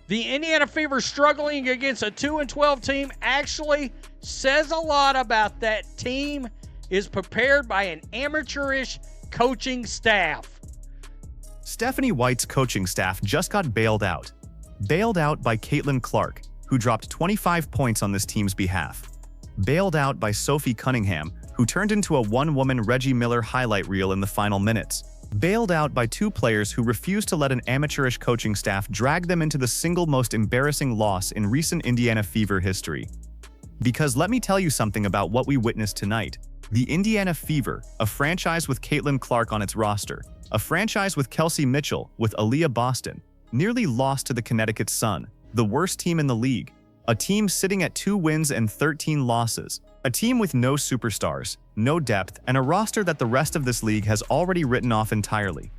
The Indiana Fever struggling against a 2-12 team actually says a lot about that team is prepared by an amateurish coaching staff. Stephanie White's coaching staff just got bailed out. Bailed out by Caitlin Clark, who dropped 25 points on this team's behalf. Bailed out by Sophie Cunningham, who turned into a one-woman Reggie Miller highlight reel in the final minutes. Bailed out by two players who refused to let an amateurish coaching staff drag them into the single most embarrassing loss in recent Indiana Fever history. Because let me tell you something about what we witnessed tonight. The Indiana Fever, a franchise with Caitlin Clark on its roster, a franchise with Kelsey Mitchell with Aaliyah Boston, nearly lost to the Connecticut Sun, the worst team in the league, a team sitting at 2 wins and 13 losses, a team with no superstars, no depth, and a roster that the rest of this league has already written off entirely.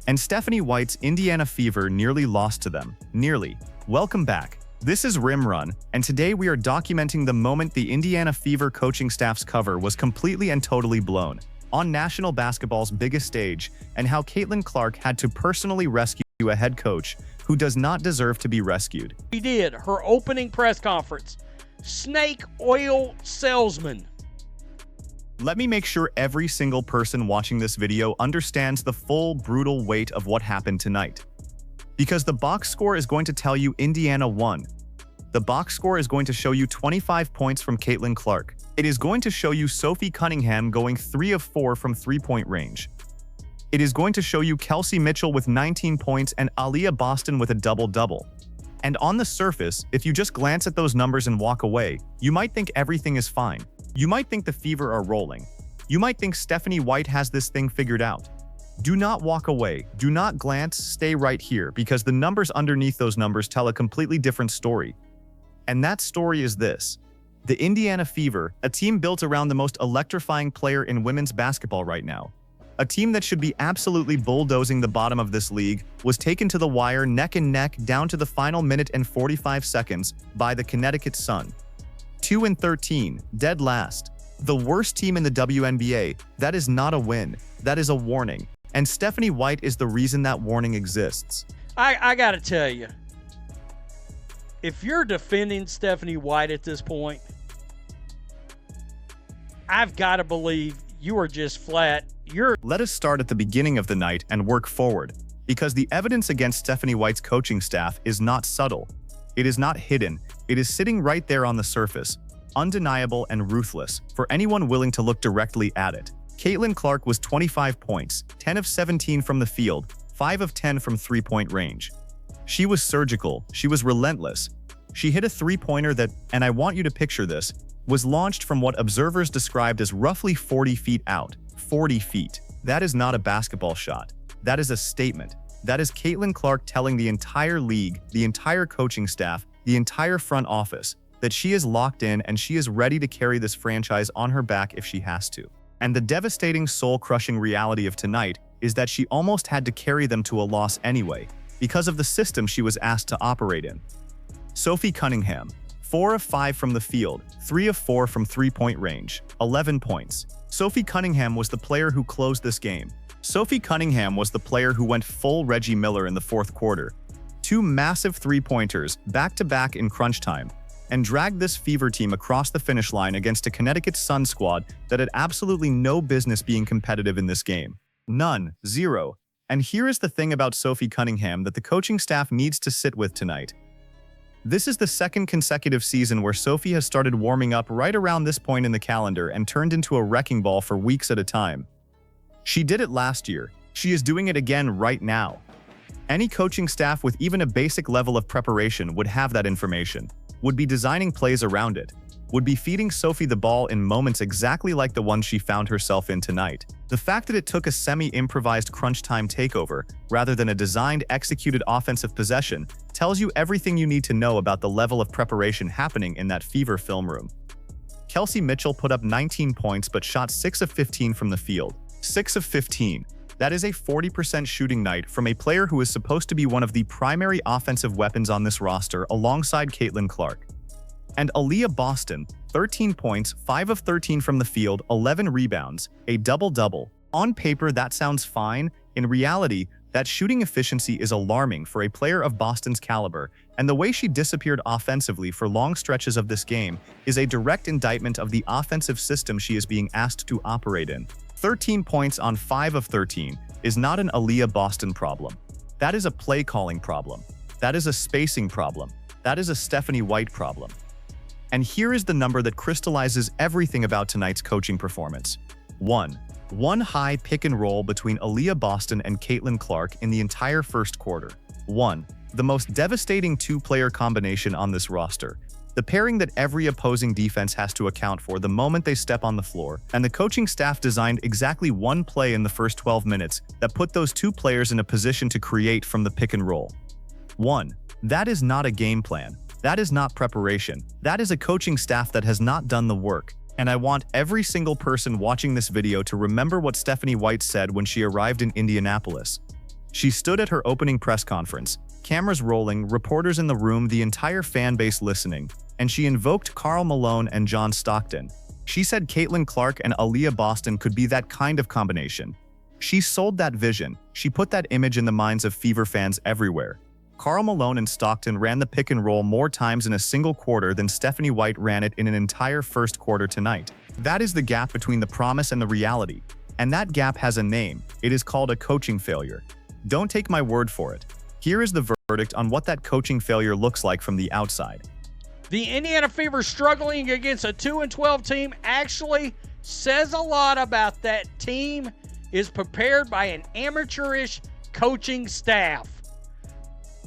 And Stephanie White's Indiana Fever nearly lost to them. Nearly. Welcome back. This is Rim Run, and today we are documenting the moment the Indiana Fever coaching staff's cover was completely and totally blown on national basketball's biggest stage, and how Caitlin Clark had to personally rescue a head coach who does not deserve to be rescued. She did her opening press conference. Snake oil salesman. Let me make sure every single person watching this video understands the full, brutal weight of what happened tonight. Because the box score is going to tell you Indiana won. The box score is going to show you 25 points from Caitlin Clark. It is going to show you Sophie Cunningham going 3 of 4 from three-point range. It is going to show you Kelsey Mitchell with 19 points and Aaliyah Boston with a double-double. And on the surface, if you just glance at those numbers and walk away, you might think everything is fine. You might think the Fever are rolling. You might think Stephanie White has this thing figured out. Do not walk away. Do not glance. Stay right here, because the numbers underneath those numbers tell a completely different story. And that story is this. The Indiana Fever, a team built around the most electrifying player in women's basketball right now, a team that should be absolutely bulldozing the bottom of this league, was taken to the wire neck and neck down to the final minute and 45 seconds by the Connecticut Sun. 2-13, dead last. The worst team in the WNBA. That is not a win. That is a warning. And Stephanie White is the reason that warning exists. I gotta tell you, if you're defending Stephanie White at this point, I've got to believe you are just flat. Let us start at the beginning of the night and work forward, because the evidence against Stephanie White's coaching staff is not subtle. It is not hidden. It is sitting right there on the surface, undeniable and ruthless for anyone willing to look directly at it. Caitlin Clark was 25 points, 10 of 17 from the field, 5 of 10 from three-point range. She was surgical. She was relentless. She hit a three-pointer that, and I want you to picture this, was launched from what observers described as roughly 40 feet out. 40 feet. That is not a basketball shot. That is a statement. That is Caitlin Clark telling the entire league, the entire coaching staff, the entire front office, that she is locked in and she is ready to carry this franchise on her back if she has to. And the devastating, soul-crushing reality of tonight is that she almost had to carry them to a loss anyway, because of the system she was asked to operate in. Sophie Cunningham, 4 of 5 from the field, 3 of 4 from three-point range, 11 points. Sophie Cunningham was the player who closed this game. Sophie Cunningham was the player who went full Reggie Miller in the fourth quarter. 2 massive three-pointers, back-to-back in crunch time, and dragged this Fever team across the finish line against a Connecticut Sun squad that had absolutely no business being competitive in this game. None. Zero. And here is the thing about Sophie Cunningham that the coaching staff needs to sit with tonight. This is the second consecutive season where Sophie has started warming up right around this point in the calendar and turned into a wrecking ball for weeks at a time. She did it last year. She is doing it again right now. Any coaching staff with even a basic level of preparation would have that information, would be designing plays around it, would be feeding Sophie the ball in moments exactly like the one she found herself in tonight. The fact that it took a semi-improvised crunch time takeover rather than a designed, executed offensive possession tells you everything you need to know about the level of preparation happening in that Fever film room. Kelsey Mitchell put up 19 points but shot 6 of 15 from the field. 6 of 15. That is a 40% shooting night from a player who is supposed to be one of the primary offensive weapons on this roster alongside Caitlin Clark. And Aaliyah Boston, 13 points, 5 of 13 from the field, 11 rebounds, a double-double. On paper, that sounds fine. In reality, That shooting efficiency is alarming for a player of Boston's caliber, and the way she disappeared offensively for long stretches of this game is a direct indictment of the offensive system she is being asked to operate in. 13 points on 5 of 13 is not an Aaliyah Boston problem. That is a play-calling problem. That is a spacing problem. That is a Stephanie White problem. And here is the number that crystallizes everything about tonight's coaching performance. 1. One high pick and roll between Aaliyah Boston and Caitlin Clark in the entire first quarter. 1. The most devastating two-player combination on this roster. The pairing that every opposing defense has to account for the moment they step on the floor, and the coaching staff designed exactly one play in the first 12 minutes that put those two players in a position to create from the pick and roll. 1. That is not a game plan. That is not preparation. That is a coaching staff that has not done the work. And I want every single person watching this video to remember what Stephanie White said when she arrived in Indianapolis. She stood at her opening press conference, cameras rolling, reporters in the room, the entire fan base listening, and she invoked Karl Malone and John Stockton. She said Caitlin Clark and Aaliyah Boston could be that kind of combination. She sold that vision. She put that image in the minds of Fever fans everywhere. Karl Malone and Stockton ran the pick and roll more times in a single quarter than Stephanie White ran it in an entire first quarter tonight. That is the gap between the promise and the reality. And that gap has a name. It is called a coaching failure. Don't take my word for it. Here is the verdict on what that coaching failure looks like from the outside. The Indiana Fever struggling against a 2-12 team actually says a lot about that team is prepared by an amateurish coaching staff.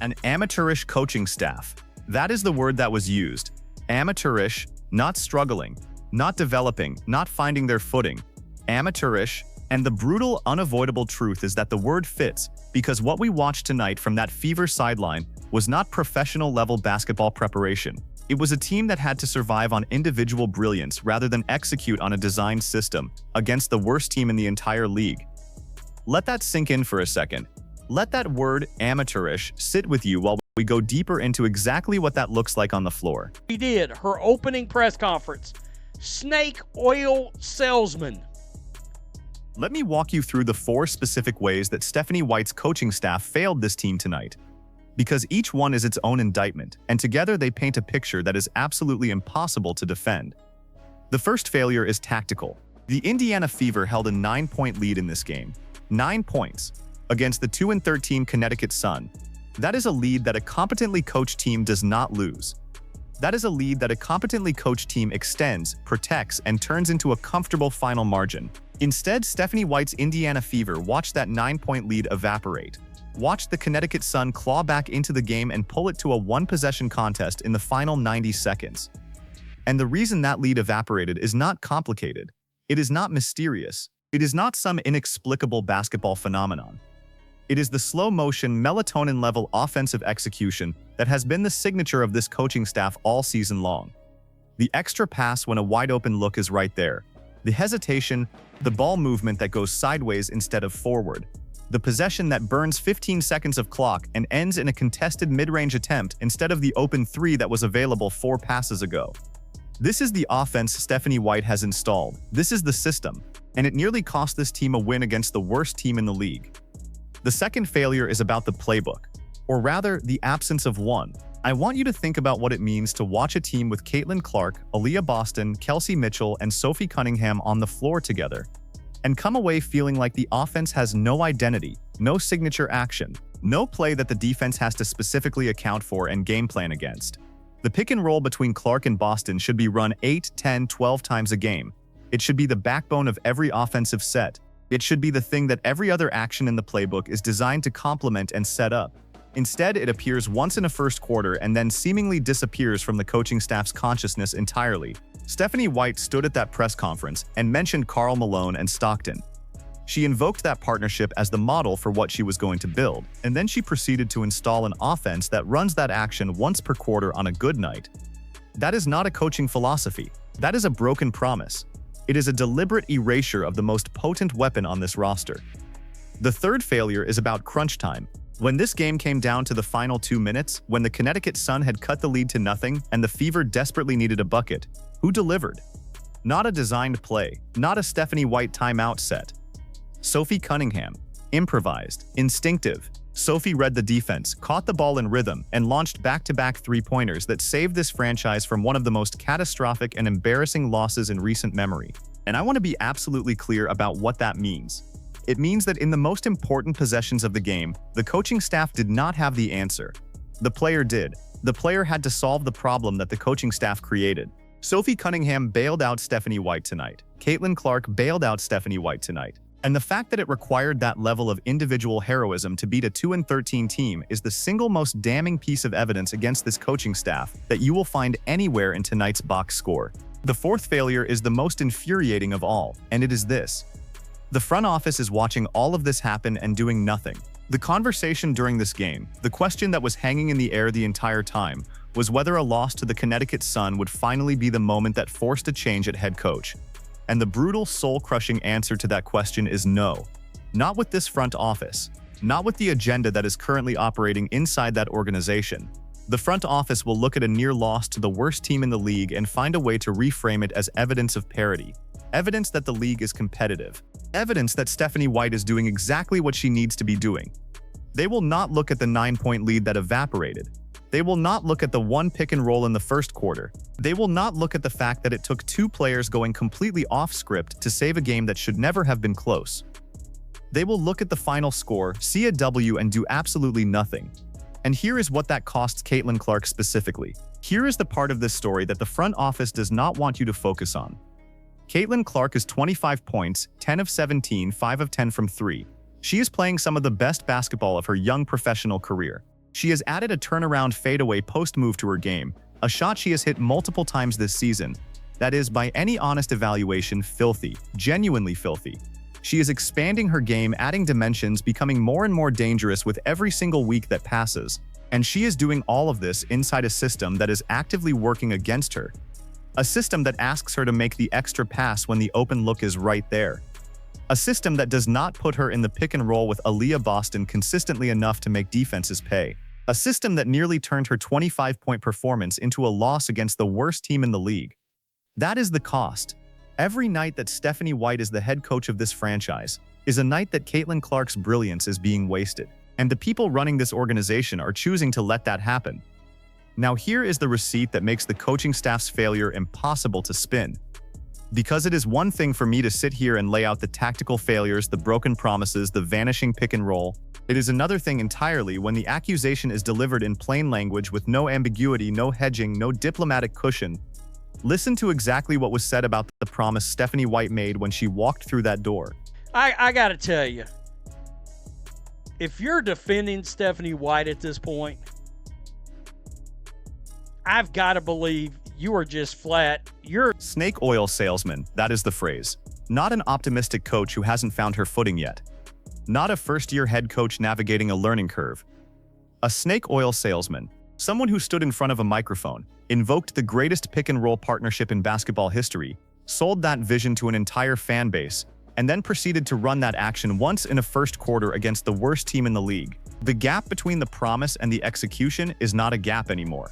An amateurish coaching staff. That is the word that was used. Amateurish, not struggling, not developing, not finding their footing. Amateurish, and the brutal, unavoidable truth is that the word fits because what we watched tonight from that Fever sideline was not professional-level basketball preparation. It was a team that had to survive on individual brilliance rather than execute on a designed system against the worst team in the entire league. Let that sink in for a second. Let that word amateurish sit with you while we go deeper into exactly what that looks like on the floor. She did her opening press conference. Snake oil salesman. Let me walk you through the 4 specific ways that Stephanie White's coaching staff failed this team tonight. Because each one is its own indictment, and together they paint a picture that is absolutely impossible to defend. The first failure is tactical. The Indiana Fever held a 9-point lead in this game. 9 points. Against the 2-13 Connecticut Sun. That is a lead that a competently coached team does not lose. That is a lead that a competently coached team extends, protects, and turns into a comfortable final margin. Instead, Stephanie White's Indiana Fever watched that 9-point lead evaporate. Watched the Connecticut Sun claw back into the game and pull it to a one-possession contest in the final 90 seconds. And the reason that lead evaporated is not complicated. It is not mysterious. It is not some inexplicable basketball phenomenon. It is the slow-motion, melatonin-level offensive execution that has been the signature of this coaching staff all season long. The extra pass when a wide-open look is right there. The hesitation, the ball movement that goes sideways instead of forward. The possession that burns 15 seconds of clock and ends in a contested mid-range attempt instead of the open 3 that was available 4 passes ago. This is the offense Stephanie White has installed. This is the system, and it nearly cost this team a win against the worst team in the league. The second failure is about the playbook, or rather, the absence of one. I want you to think about what it means to watch a team with Caitlin Clark, Aaliyah Boston, Kelsey Mitchell, and Sophie Cunningham on the floor together, and come away feeling like the offense has no identity, no signature action, no play that the defense has to specifically account for and game plan against. The pick and roll between Clark and Boston should be run 8, 10, 12 times a game. It should be the backbone of every offensive set. It should be the thing that every other action in the playbook is designed to complement and set up. Instead, it appears once in a first quarter and then seemingly disappears from the coaching staff's consciousness entirely. Stephanie White stood at that press conference and mentioned Karl Malone and Stockton. She invoked that partnership as the model for what she was going to build, and then she proceeded to install an offense that runs that action once per quarter on a good night. That is not a coaching philosophy. That is a broken promise. It is a deliberate erasure of the most potent weapon on this roster. The third failure is about crunch time. When this game came down to the final 2 minutes, when the Connecticut Sun had cut the lead to nothing and the Fever desperately needed a bucket, who delivered? Not a designed play, not a Stephanie White timeout set. Sophie Cunningham. improvised, instinctive. Sophie read the defense, caught the ball in rhythm, and launched back-to-back three-pointers that saved this franchise from one of the most catastrophic and embarrassing losses in recent memory. And I want to be absolutely clear about what that means. It means that in the most important possessions of the game, the coaching staff did not have the answer. The player did. The player had to solve the problem that the coaching staff created. Sophie Cunningham bailed out Stephanie White tonight. Caitlin Clark bailed out Stephanie White tonight. And the fact that it required that level of individual heroism to beat a 2-13 team is the single most damning piece of evidence against this coaching staff that you will find anywhere in tonight's box score. The fourth failure is the most infuriating of all, and it is this. The front office is watching all of this happen and doing nothing. The conversation during this game, the question that was hanging in the air the entire time, was whether a loss to the Connecticut Sun would finally be the moment that forced a change at head coach. And the brutal, soul-crushing answer to that question is no. Not with this front office. Not with the agenda that is currently operating inside that organization. The front office will look at a near loss to the worst team in the league and find a way to reframe it as evidence of parity. Evidence that the league is competitive. Evidence that Stephanie White is doing exactly what she needs to be doing. They will not look at the 9-point lead that evaporated. They will not look at the one pick and roll in the first quarter. They will not look at the fact that it took two players going completely off script to save a game that should never have been close. They will look at the final score, see a W, and do absolutely nothing. And here is what that costs Caitlin Clark specifically. Here is the part of this story that the front office does not want you to focus on. Caitlin Clark is 25 points, 10 of 17, 5 of 10 from 3. She is playing some of the best basketball of her young professional career. She has added a turnaround fadeaway post move to her game, a shot she has hit multiple times this season. That is, by any honest evaluation, filthy, genuinely filthy. She is expanding her game, adding dimensions, becoming more and more dangerous with every single week that passes. And she is doing all of this inside a system that is actively working against her. A system that asks her to make the extra pass when the open look is right there. A system that does not put her in the pick and roll with Aaliyah Boston consistently enough to make defenses pay. A system that nearly turned her 25-point performance into a loss against the worst team in the league. That is the cost. Every night that Stephanie White is the head coach of this franchise is a night that Caitlin Clark's brilliance is being wasted. And the people running this organization are choosing to let that happen. Now here is the receipt that makes the coaching staff's failure impossible to spin. Because it is one thing for me to sit here and lay out the tactical failures, the broken promises, the vanishing pick and roll. It is another thing entirely when the accusation is delivered in plain language with no ambiguity, no hedging, no diplomatic cushion. Listen to exactly what was said about the promise Stephanie White made when she walked through that door. I gotta tell you, if you're defending Stephanie White at this point, I've got to believe you are just flat. You're snake oil salesman, that is the phrase. Not an optimistic coach who hasn't found her footing yet. Not a first-year head coach navigating a learning curve. A snake oil salesman, someone who stood in front of a microphone, invoked the greatest pick-and-roll partnership in basketball history, sold that vision to an entire fan base, and then proceeded to run that action once in a first quarter against the worst team in the league. The gap between the promise and the execution is not a gap anymore.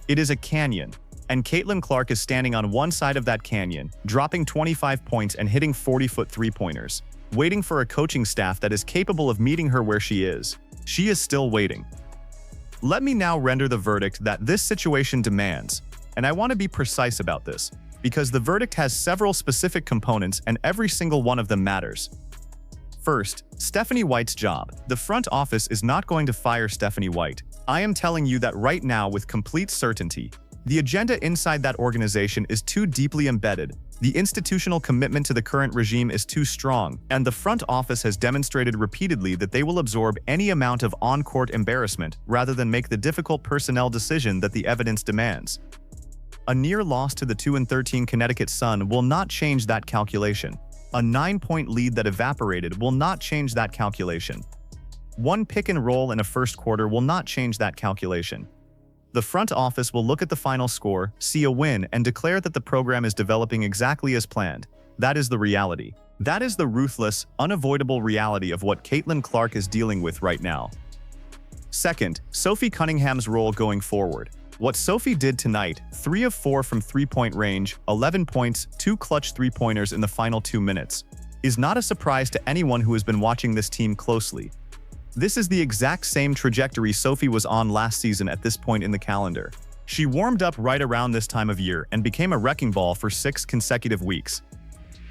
It is a canyon. And Caitlin Clark is standing on one side of that canyon, dropping 25 points and hitting 40-foot three-pointers, waiting for a coaching staff that is capable of meeting her where she is. She is still waiting. Let me now render the verdict that this situation demands, and I want to be precise about this, because the verdict has several specific components and every single one of them matters. First, Stephanie White's job. The front office is not going to fire Stephanie White. I am telling you that right now with complete certainty. The agenda inside that organization is too deeply embedded, the institutional commitment to the current regime is too strong, and the front office has demonstrated repeatedly that they will absorb any amount of on-court embarrassment rather than make the difficult personnel decision that the evidence demands. A near loss to the 2-13 Connecticut Sun will not change that calculation. A 9-point lead that evaporated will not change that calculation. One pick and roll in a first quarter will not change that calculation. The front office will look at the final score, see a win, and declare that the program is developing exactly as planned. That is the reality. That is the ruthless, unavoidable reality of what Caitlin Clark is dealing with right now. Second, Sophie Cunningham's role going forward. What Sophie did tonight, 3 of 4 from three-point range, 11 points, 2 clutch three-pointers in the final 2 minutes. is not a surprise to anyone who has been watching this team closely. This is the exact same trajectory Sophie was on last season at this point in the calendar. She warmed up right around this time of year and became a wrecking ball for 6 consecutive weeks.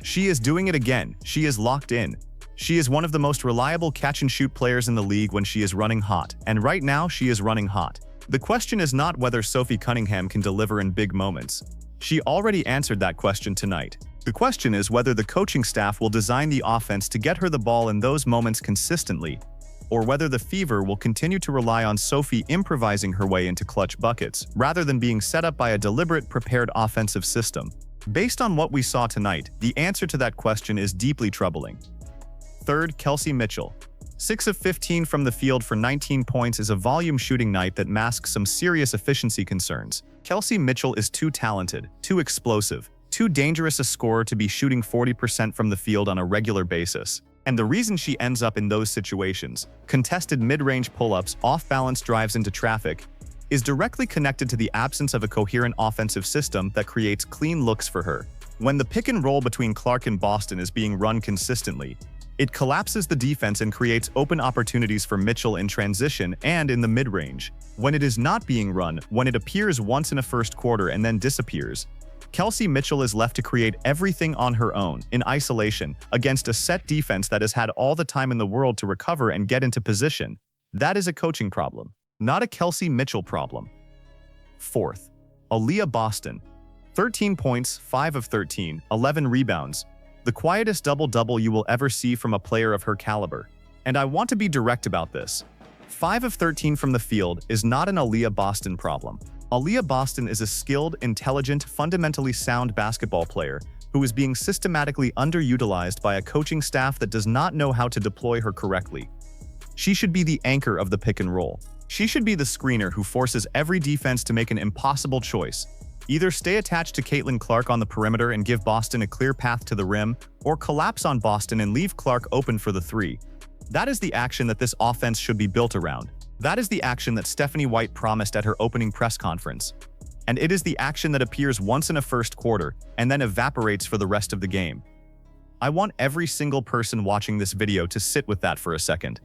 She is doing it again. She is locked in. She is one of the most reliable catch-and-shoot players in the league when she is running hot, and right now she is running hot. The question is not whether Sophie Cunningham can deliver in big moments. She already answered that question tonight. The question is whether the coaching staff will design the offense to get her the ball in those moments consistently, or whether the Fever will continue to rely on Sophie improvising her way into clutch buckets, rather than being set up by a deliberate, prepared offensive system. Based on what we saw tonight, the answer to that question is deeply troubling. Third, Kelsey Mitchell. 6 of 15 from the field for 19 points is a volume shooting night that masks some serious efficiency concerns. Kelsey Mitchell is too talented, too explosive, too dangerous a scorer to be shooting 40% from the field on a regular basis. And the reason she ends up in those situations, contested mid-range pull-ups, off-balance drives into traffic, is directly connected to the absence of a coherent offensive system that creates clean looks for her. When the pick and roll between Clark and Boston is being run consistently, it collapses the defense and creates open opportunities for Mitchell in transition and in the mid-range. When it is not being run, when it appears once in a first quarter and then disappears, Kelsey Mitchell is left to create everything on her own, in isolation, against a set defense that has had all the time in the world to recover and get into position. That is a coaching problem, not a Kelsey Mitchell problem. Fourth, Aaliyah Boston. 13 points, 5 of 13, 11 rebounds. The quietest double-double you will ever see from a player of her caliber. And I want to be direct about this. 5 of 13 from the field is not an Aaliyah Boston problem. Aaliyah Boston is a skilled, intelligent, fundamentally sound basketball player who is being systematically underutilized by a coaching staff that does not know how to deploy her correctly. She should be the anchor of the pick and roll. She should be the screener who forces every defense to make an impossible choice. Either stay attached to Caitlin Clark on the perimeter and give Boston a clear path to the rim, or collapse on Boston and leave Clark open for the three. That is the action that this offense should be built around. That is the action that Stephanie White promised at her opening press conference. And it is the action that appears once in a first quarter and then evaporates for the rest of the game. I want every single person watching this video to sit with that for a second.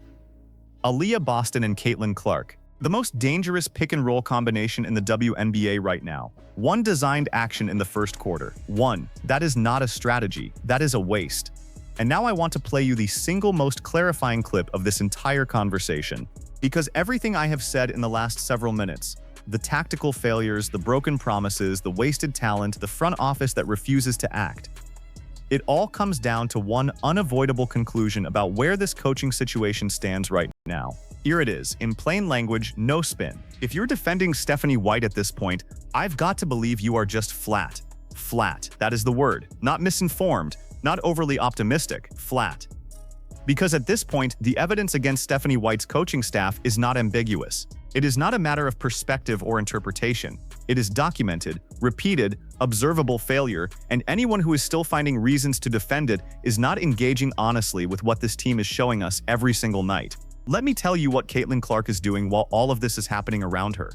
Aaliyah Boston and Caitlin Clark. The most dangerous pick-and-roll combination in the WNBA right now. One designed action in the first quarter. One, that is not a strategy. That is a waste. And now I want to play you the single most clarifying clip of this entire conversation. Because everything I have said in the last several minutes, the tactical failures, the broken promises, the wasted talent, the front office that refuses to act, it all comes down to one unavoidable conclusion about where this coaching situation stands right now. Here it is, in plain language, no spin. If you're defending Stephanie White at this point, I've got to believe you are just flat. Flat, that is the word. Not misinformed, not overly optimistic, flat. Because at this point, the evidence against Stephanie White's coaching staff is not ambiguous. It is not a matter of perspective or interpretation. It is documented, repeated, observable failure, and anyone who is still finding reasons to defend it is not engaging honestly with what this team is showing us every single night. Let me tell you what Caitlin Clark is doing while all of this is happening around her.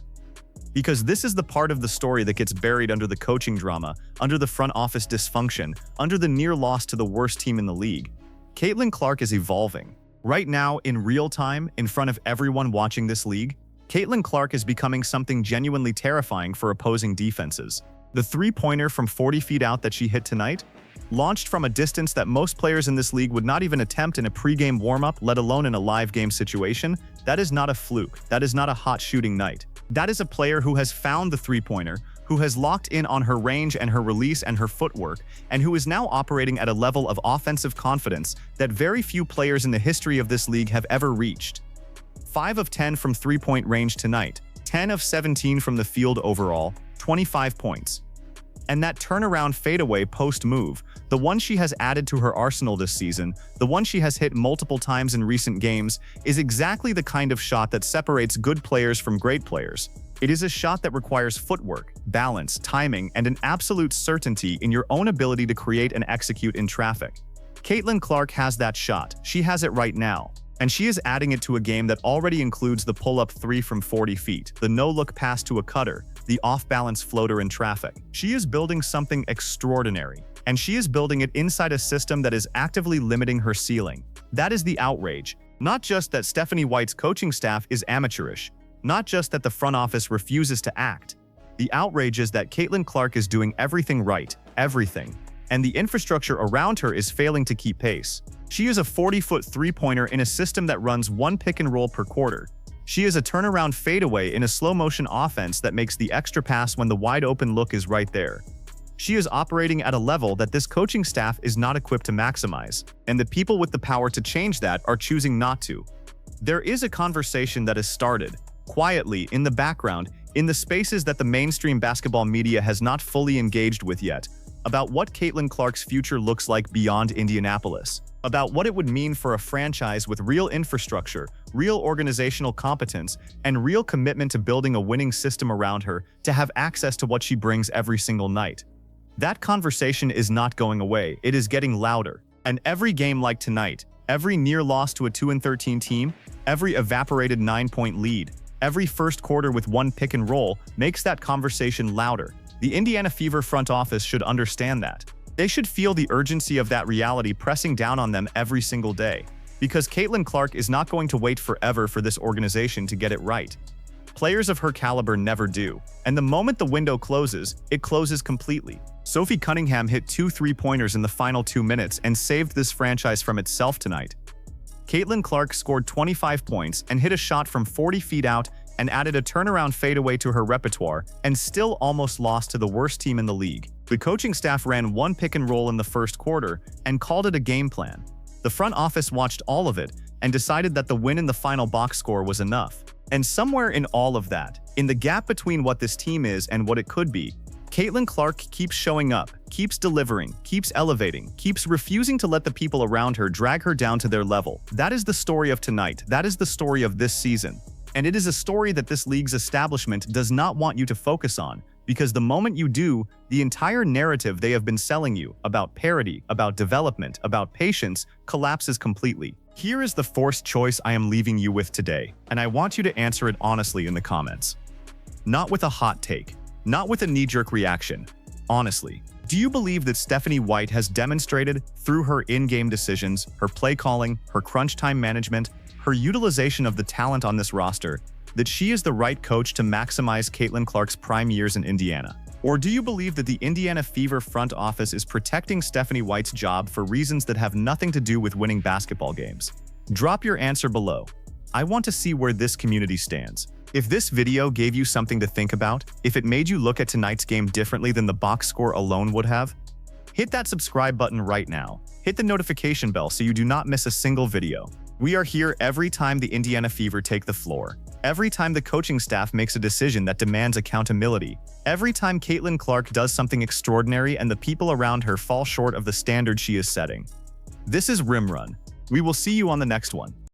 Because this is the part of the story that gets buried under the coaching drama, under the front office dysfunction, under the near loss to the worst team in the league. Caitlin Clark is evolving. Right now, in real time, in front of everyone watching this league, Caitlin Clark is becoming something genuinely terrifying for opposing defenses. The three-pointer from 40 feet out that she hit tonight, launched from a distance that most players in this league would not even attempt in a pre-game warm-up, let alone in a live game situation, that is not a fluke. That is not a hot shooting night. That is a player who has found the three-pointer, who has locked in on her range and her release and her footwork, and who is now operating at a level of offensive confidence that very few players in the history of this league have ever reached. 5 of 10 from three-point range tonight, 10 of 17 from the field overall, 25 points. And that turnaround fadeaway post move, the one she has added to her arsenal this season, the one she has hit multiple times in recent games, is exactly the kind of shot that separates good players from great players. It is a shot that requires footwork, balance, timing, and an absolute certainty in your own ability to create and execute in traffic. Caitlin Clark has that shot. She has it right now. And she is adding it to a game that already includes the pull-up three from 40 feet, the no-look pass to a cutter, the off-balance floater in traffic. She is building something extraordinary. and she is building it inside a system that is actively limiting her ceiling. That is the outrage. Not just that Stephanie White's coaching staff is amateurish, not just that the front office refuses to act. The outrage is that Caitlin Clark is doing everything right, everything, and the infrastructure around her is failing to keep pace. She is a 40-foot three-pointer in a system that runs one pick and roll per quarter. She is a turnaround fadeaway in a slow-motion offense that makes the extra pass when the wide-open look is right there. She is operating at a level that this coaching staff is not equipped to maximize, and the people with the power to change that are choosing not to. There is a conversation that has started, quietly, in the background, in the spaces that the mainstream basketball media has not fully engaged with yet, about what Caitlin Clark's future looks like beyond Indianapolis, about what it would mean for a franchise with real infrastructure, real organizational competence, and real commitment to building a winning system around her to have access to what she brings every single night. That conversation is not going away, it is getting louder. And every game like tonight, every near loss to a 2-13 team, every evaporated 9-point lead, every first quarter with one pick and roll makes that conversation louder. The Indiana Fever front office should understand that. They should feel the urgency of that reality pressing down on them every single day, because Caitlin Clark is not going to wait forever for this organization to get it right. Players of her caliber never do, and the moment the window closes, it closes completely. Sophie Cunningham hit 2 3-pointers in the final 2 minutes and saved this franchise from itself tonight. Caitlin Clark scored 25 points and hit a shot from 40 feet out and added a turnaround fadeaway to her repertoire and still almost lost to the worst team in the league. The coaching staff ran one pick and roll in the first quarter and called it a game plan. The front office watched all of it and decided that the win in the final box score was enough. And somewhere in all of that, in the gap between what this team is and what it could be, Caitlin Clark keeps showing up, keeps delivering, keeps elevating, keeps refusing to let the people around her drag her down to their level. That is the story of tonight. That is the story of this season. And it is a story that this league's establishment does not want you to focus on, because the moment you do, the entire narrative they have been selling you about parity, about development, about patience, collapses completely. Here is the forced choice I am leaving you with today, and I want you to answer it honestly in the comments. Not with a hot take, not with a knee-jerk reaction. Honestly, do you believe that Stephanie White has demonstrated, through her in-game decisions, her play calling, her crunch time management, her utilization of the talent on this roster, that she is the right coach to maximize Caitlin Clark's prime years in Indiana? Or do you believe that the Indiana Fever front office is protecting Stephanie White's job for reasons that have nothing to do with winning basketball games? Drop your answer below. I want to see where this community stands. If this video gave you something to think about, if it made you look at tonight's game differently than the box score alone would have, hit that subscribe button right now. Hit the notification bell so you do not miss a single video. We are here every time the Indiana Fever take the floor, every time the coaching staff makes a decision that demands accountability, every time Caitlin Clark does something extraordinary and the people around her fall short of the standard she is setting. This is Rim Run. We will see you on the next one.